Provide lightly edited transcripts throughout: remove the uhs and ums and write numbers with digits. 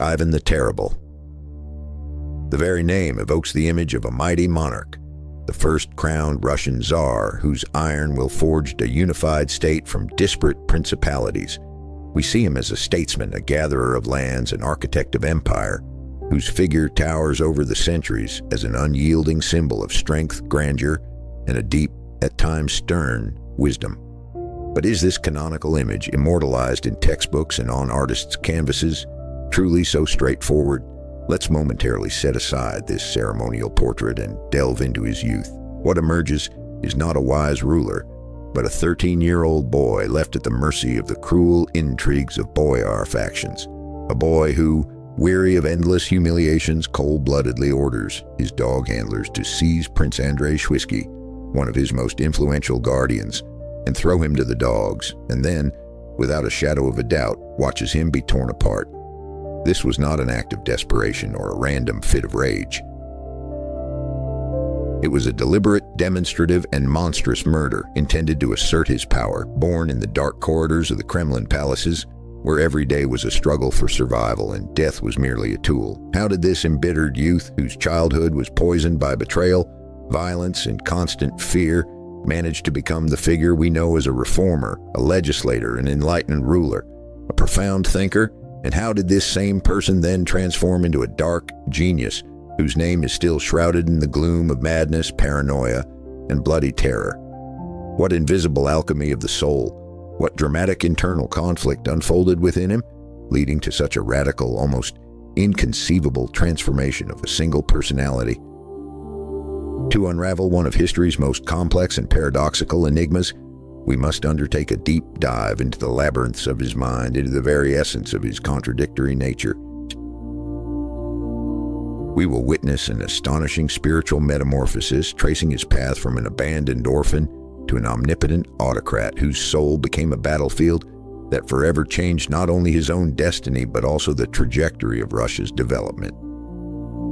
Ivan the Terrible. The very name evokes the image of a mighty monarch, the first crowned Russian Tsar, whose iron will forged a unified state from disparate principalities. We see him as a statesman, a gatherer of lands, an architect of empire, whose figure towers over the centuries as an unyielding symbol of strength, grandeur, and a deep, at times stern, wisdom. But is this canonical image, immortalized in textbooks and on artists' canvases, truly so straightforward? Let's momentarily set aside this ceremonial portrait and delve into his youth. What emerges is not a wise ruler, but a 13-year-old boy left at the mercy of the cruel intrigues of boyar factions. A boy who, weary of endless humiliations, cold-bloodedly orders his dog handlers to seize Prince Shuisky, one of his most influential guardians, and throw him to the dogs, and then, without a shadow of a doubt, watches him be torn apart. This was not an act of desperation or a random fit of rage. It was a deliberate, demonstrative, and monstrous murder intended to assert his power, born in the dark corridors of the Kremlin palaces, where every day was a struggle for survival and death was merely a tool. How did this embittered youth, whose childhood was poisoned by betrayal, violence, and constant fear, manage to become the figure we know as a reformer, a legislator, an enlightened ruler, a profound thinker? And how did this same person then transform into a dark genius whose name is still shrouded in the gloom of madness, paranoia, and bloody terror? What invisible alchemy of the soul, what dramatic internal conflict unfolded within him, leading to such a radical, almost inconceivable transformation of a single personality? To unravel one of history's most complex and paradoxical enigmas, we must undertake a deep dive into the labyrinths of his mind, into the very essence of his contradictory nature. We will witness an astonishing spiritual metamorphosis, tracing his path from an abandoned orphan to an omnipotent autocrat whose soul became a battlefield that forever changed not only his own destiny, but also the trajectory of Russia's development.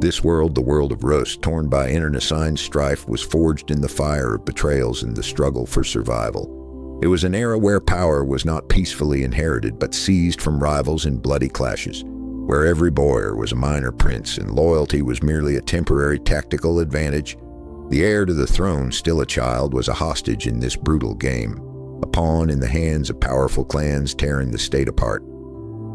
This world, the world of Rus, torn by internecine strife, was forged in the fire of betrayals and the struggle for survival. It was an era where power was not peacefully inherited, but seized from rivals in bloody clashes, where every boyar was a minor prince and loyalty was merely a temporary tactical advantage. The heir to the throne, still a child, was a hostage in this brutal game, a pawn in the hands of powerful clans tearing the state apart.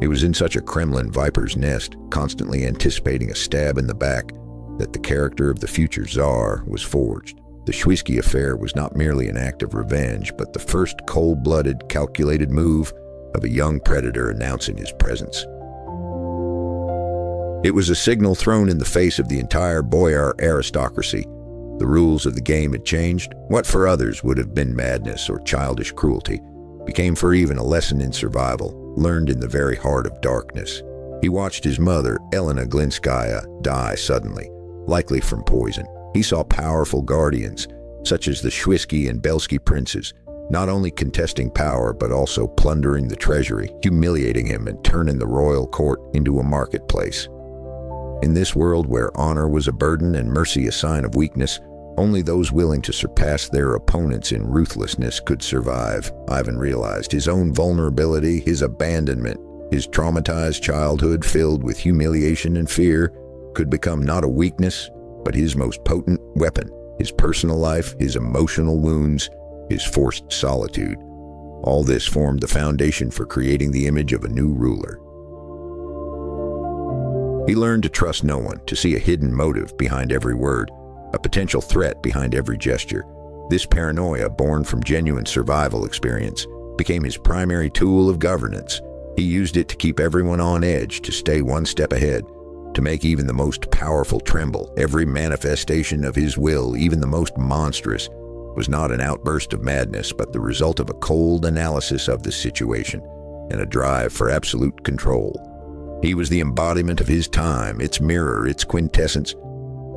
It was in such a Kremlin viper's nest, constantly anticipating a stab in the back, that the character of the future Tsar was forged. The Shuisky affair was not merely an act of revenge, but the first cold-blooded, calculated move of a young predator announcing his presence. It was a signal thrown in the face of the entire boyar aristocracy. The rules of the game had changed. What for others would have been madness or childish cruelty became for Ivan a lesson in survival, learned in the very heart of darkness. He watched his mother, Elena Glinskaya, die suddenly, likely from poison. He saw powerful guardians, such as the Shuisky and Belsky princes, not only contesting power but also plundering the treasury, humiliating him and turning the royal court into a marketplace. In this world where honor was a burden and mercy a sign of weakness, only those willing to surpass their opponents in ruthlessness could survive. Ivan realized his own vulnerability, his abandonment, his traumatized childhood filled with humiliation and fear could become not a weakness, but his most potent weapon, his personal life, his emotional wounds, his forced solitude. All this formed the foundation for creating the image of a new ruler. He learned to trust no one, to see a hidden motive behind every word, a potential threat behind every gesture. This paranoia, born from genuine survival experience, became his primary tool of governance. He used it to keep everyone on edge, to stay one step ahead, to make even the most powerful tremble. Every manifestation of his will, even the most monstrous, was not an outburst of madness, but the result of a cold analysis of the situation and a drive for absolute control. He was the embodiment of his time, its mirror, its quintessence,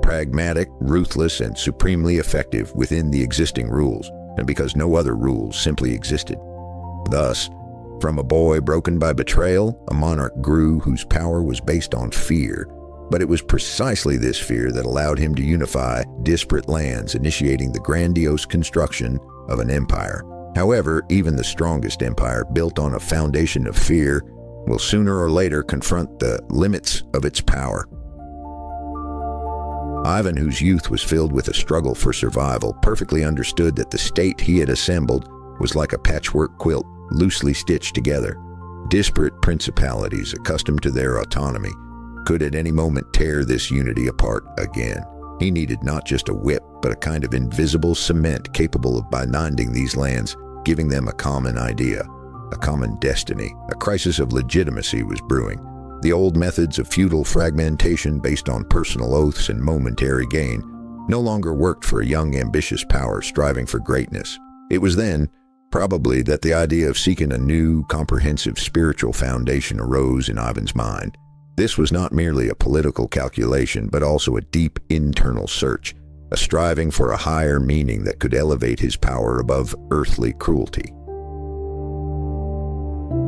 pragmatic, ruthless, and supremely effective within the existing rules, and because no other rules simply existed. Thus, from a boy broken by betrayal, a monarch grew whose power was based on fear. But it was precisely this fear that allowed him to unify disparate lands, initiating the grandiose construction of an empire. However, even the strongest empire built on a foundation of fear will sooner or later confront the limits of its power. Ivan, whose youth was filled with a struggle for survival, perfectly understood that the state he had assembled was like a patchwork quilt, loosely stitched together. Disparate principalities, accustomed to their autonomy, could at any moment tear this unity apart again. He needed not just a whip, but a kind of invisible cement capable of binding these lands, giving them a common idea, a common destiny. A crisis of legitimacy was brewing. The old methods of feudal fragmentation based on personal oaths and momentary gain no longer worked for a young, ambitious power striving for greatness. It was then, probably, that the idea of seeking a new, comprehensive spiritual foundation arose in Ivan's mind. This was not merely a political calculation, but also a deep internal search, a striving for a higher meaning that could elevate his power above earthly cruelty.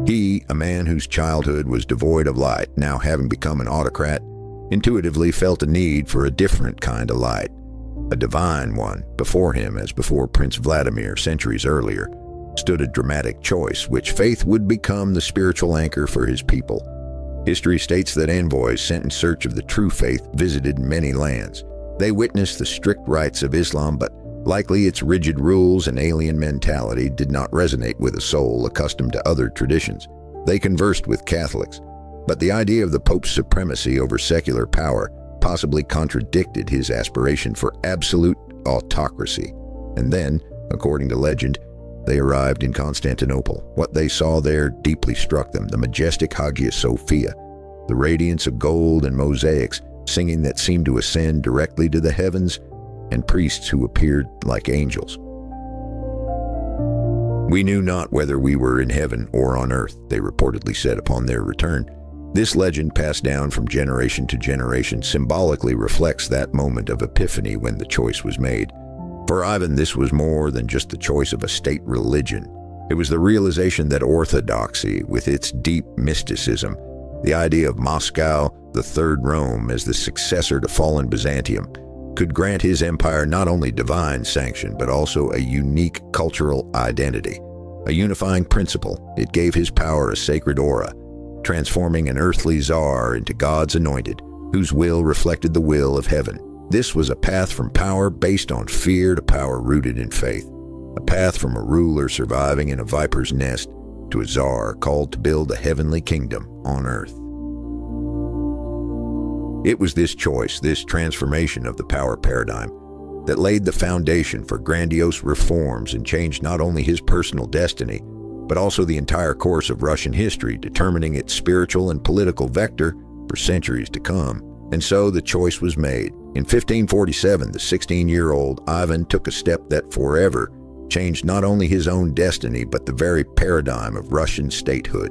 He, a man whose childhood was devoid of light, now having become an autocrat, intuitively felt a need for a different kind of light, a divine one. Before him, as before Prince Vladimir centuries earlier, stood a dramatic choice: which faith would become the spiritual anchor for his people. History states that envoys sent in search of the true faith visited many lands. They witnessed the strict rites of Islam, but likely its rigid rules and alien mentality did not resonate with a soul accustomed to other traditions. They conversed with Catholics, but the idea of the Pope's supremacy over secular power possibly contradicted his aspiration for absolute autocracy. And then, according to legend, they arrived in Constantinople. What they saw there deeply struck them: the majestic Hagia Sophia, the radiance of gold and mosaics, singing that seemed to ascend directly to the heavens, and priests who appeared like angels. "We knew not whether we were in heaven or on earth," they reportedly said upon their return. This legend, passed down from generation to generation, symbolically reflects that moment of epiphany when the choice was made. For Ivan, this was more than just the choice of a state religion. It was the realization that Orthodoxy, with its deep mysticism, the idea of Moscow, the Third Rome, as the successor to fallen Byzantium, could grant his empire not only divine sanction, but also a unique cultural identity, a unifying principle. It gave his power a sacred aura, transforming an earthly czar into God's anointed, whose will reflected the will of heaven. This was a path from power based on fear to power rooted in faith, a path from a ruler surviving in a viper's nest to a czar called to build a heavenly kingdom on earth. It was this choice, this transformation of the power paradigm, that laid the foundation for grandiose reforms and changed not only his personal destiny, but also the entire course of Russian history, determining its spiritual and political vector for centuries to come. And so the choice was made. In 1547, the 16-year-old Ivan took a step that forever changed not only his own destiny, but the very paradigm of Russian statehood.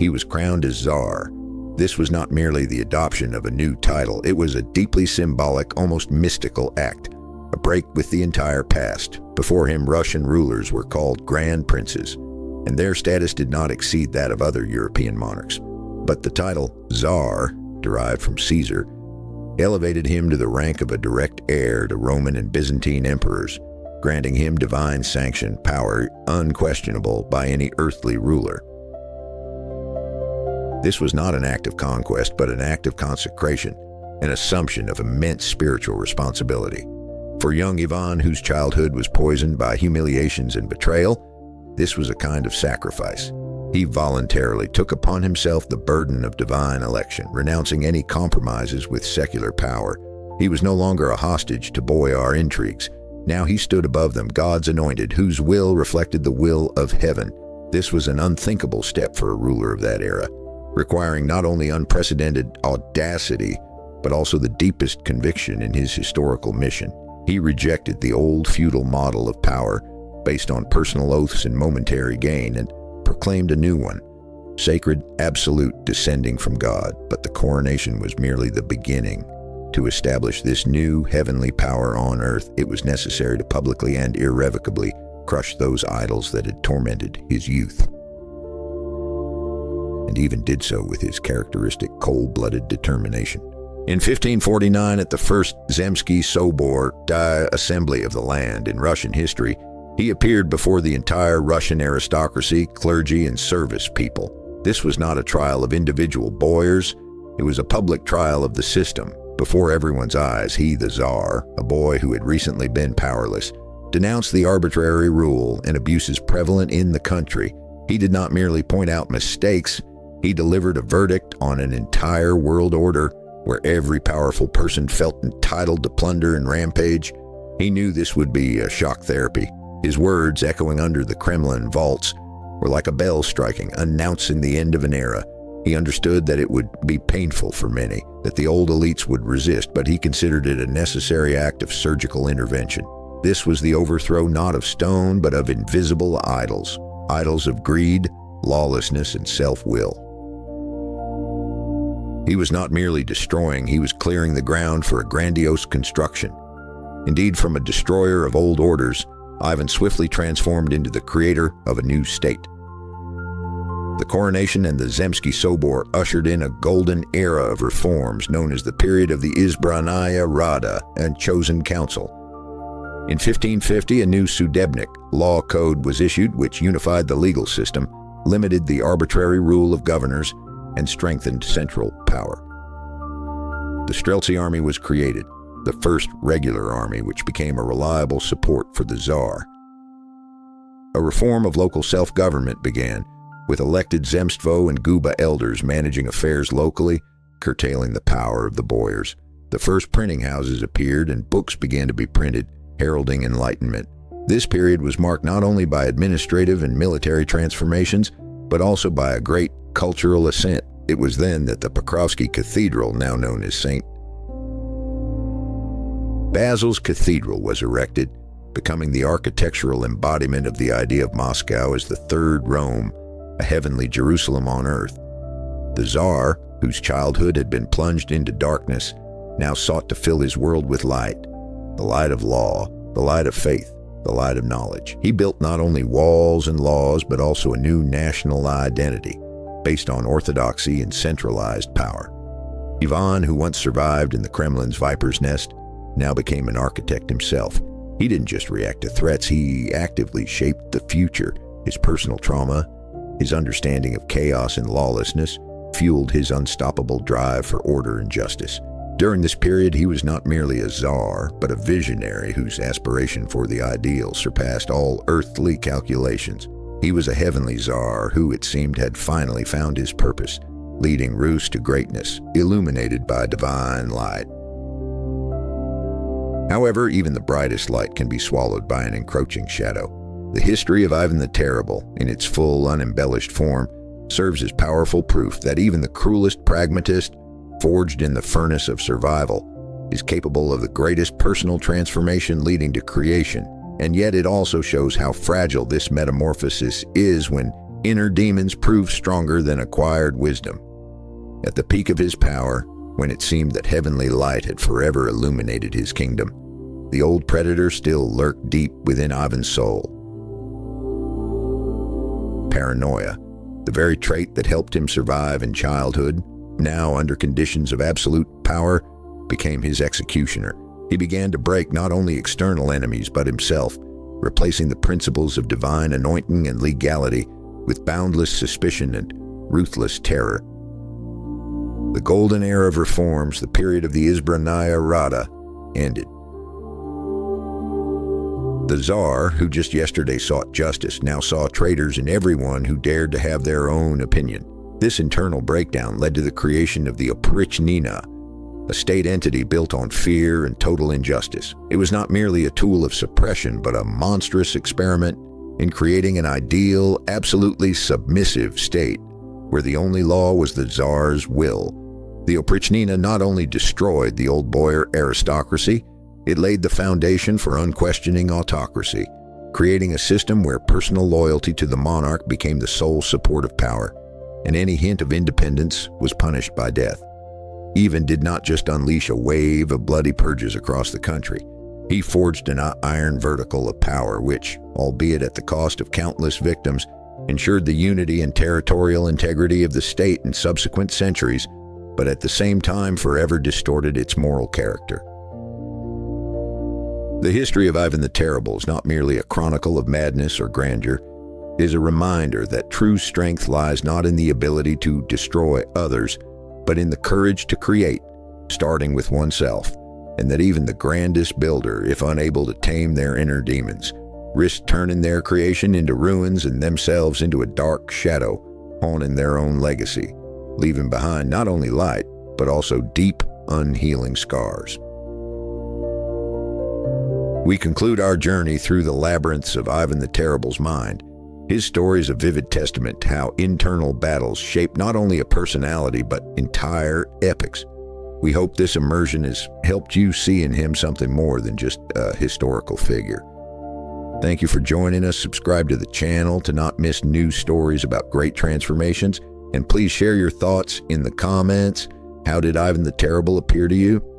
He was crowned as Tsar. This was not merely the adoption of a new title, it was a deeply symbolic, almost mystical act, a break with the entire past. Before him, Russian rulers were called grand princes, and their status did not exceed that of other European monarchs. But the title Tsar, derived from Caesar, elevated him to the rank of a direct heir to Roman and Byzantine emperors, granting him divine sanction, power unquestionable by any earthly ruler. This was not an act of conquest, but an act of consecration, an assumption of immense spiritual responsibility. For young Ivan, whose childhood was poisoned by humiliations and betrayal, this was a kind of sacrifice. He voluntarily took upon himself the burden of divine election, renouncing any compromises with secular power. He was no longer a hostage to boyar intrigues. Now he stood above them, God's anointed, whose will reflected the will of heaven. This was an unthinkable step for a ruler of that era, requiring not only unprecedented audacity, but also the deepest conviction in his historical mission. He rejected the old feudal model of power based on personal oaths and momentary gain, and proclaimed a new one, sacred, absolute, descending from God. But the coronation was merely the beginning. To establish this new heavenly power on earth, it was necessary to publicly and irrevocably crush those idols that had tormented his youth, and even did so with his characteristic cold-blooded determination. In 1549, at the first Zemsky Sobor, assembly of the land in Russian history, he appeared before the entire Russian aristocracy, clergy, and service people. This was not a trial of individual boyars, it was a public trial of the system. Before everyone's eyes, he, the Tsar, a boy who had recently been powerless, denounced the arbitrary rule and abuses prevalent in the country. He did not merely point out mistakes, he delivered a verdict on an entire world order where every powerful person felt entitled to plunder and rampage. He knew this would be a shock therapy. His words, echoing under the Kremlin vaults, were like a bell striking, announcing the end of an era. He understood that it would be painful for many, that the old elites would resist, but he considered it a necessary act of surgical intervention. This was the overthrow not of stone, but of invisible idols, idols of greed, lawlessness, and self-will. He was not merely destroying, he was clearing the ground for a grandiose construction. Indeed, from a destroyer of old orders, Ivan swiftly transformed into the creator of a new state. The coronation and the Zemsky Sobor ushered in a golden era of reforms known as the period of the Izbrannaya Rada and Chosen Council. In 1550, a new Sudebnik law code was issued which unified the legal system, limited the arbitrary rule of governors, and strengthened central power. The Streltsy army was created, the first regular army which became a reliable support for the Tsar. A reform of local self-government began, with elected Zemstvo and Guba elders managing affairs locally, curtailing the power of the boyars. The first printing houses appeared and books began to be printed, heralding enlightenment. This period was marked not only by administrative and military transformations, but also by a great cultural ascent. It was then that the Pokrovsky Cathedral, now known as St. Basil's Cathedral, was erected, becoming the architectural embodiment of the idea of Moscow as the third Rome, a heavenly Jerusalem on earth. The Tsar, whose childhood had been plunged into darkness, now sought to fill his world with light, the light of law, the light of faith, the light of knowledge. He built not only walls and laws, but also a new national identity, based on orthodoxy and centralized power. Ivan, who once survived in the Kremlin's viper's nest, now became an architect himself. He didn't just react to threats, he actively shaped the future. His personal trauma, his understanding of chaos and lawlessness, fueled his unstoppable drive for order and justice. During this period, he was not merely a Tsar, but a visionary whose aspiration for the ideal surpassed all earthly calculations. He was a heavenly Tsar who, it seemed, had finally found his purpose, leading Rus to greatness, illuminated by divine light. However, even the brightest light can be swallowed by an encroaching shadow. The history of Ivan the Terrible, in its full, unembellished form, serves as powerful proof that even the cruelest pragmatist, forged in the furnace of survival, is capable of the greatest personal transformation leading to creation. And yet it also shows how fragile this metamorphosis is when inner demons prove stronger than acquired wisdom. At the peak of his power, when it seemed that heavenly light had forever illuminated his kingdom, the old predator still lurked deep within Ivan's soul. Paranoia, the very trait that helped him survive in childhood, now under conditions of absolute power, became his executioner. He began to break not only external enemies but himself, replacing the principles of divine anointing and legality with boundless suspicion and ruthless terror. The golden era of reforms, the period of the Izbrannaya Rada, ended. The Tsar, who just yesterday sought justice, now saw traitors in everyone who dared to have their own opinion. This internal breakdown led to the creation of the Oprichnina, a state entity built on fear and total injustice. It was not merely a tool of suppression, but a monstrous experiment in creating an ideal, absolutely submissive state, where the only law was the Tsar's will. The Oprichnina not only destroyed the old boyar aristocracy, it laid the foundation for unquestioning autocracy, creating a system where personal loyalty to the monarch became the sole support of power, and any hint of independence was punished by death. Ivan did not just unleash a wave of bloody purges across the country. He forged an iron vertical of power which, albeit at the cost of countless victims, ensured the unity and territorial integrity of the state in subsequent centuries, but at the same time forever distorted its moral character. The history of Ivan the Terrible is not merely a chronicle of madness or grandeur. is a reminder that true strength lies not in the ability to destroy others, but in the courage to create, starting with oneself, and that even the grandest builder, if unable to tame their inner demons, risk turning their creation into ruins and themselves into a dark shadow, haunting their own legacy, leaving behind not only light, but also deep, unhealing scars. We conclude our journey through the labyrinths of Ivan the Terrible's mind. His story is a vivid testament to how internal battles shape not only a personality, but entire epochs. We hope this immersion has helped you see in him something more than just a historical figure. Thank you for joining us. Subscribe to the channel to not miss new stories about great transformations. And please share your thoughts in the comments. How did Ivan the Terrible appear to you?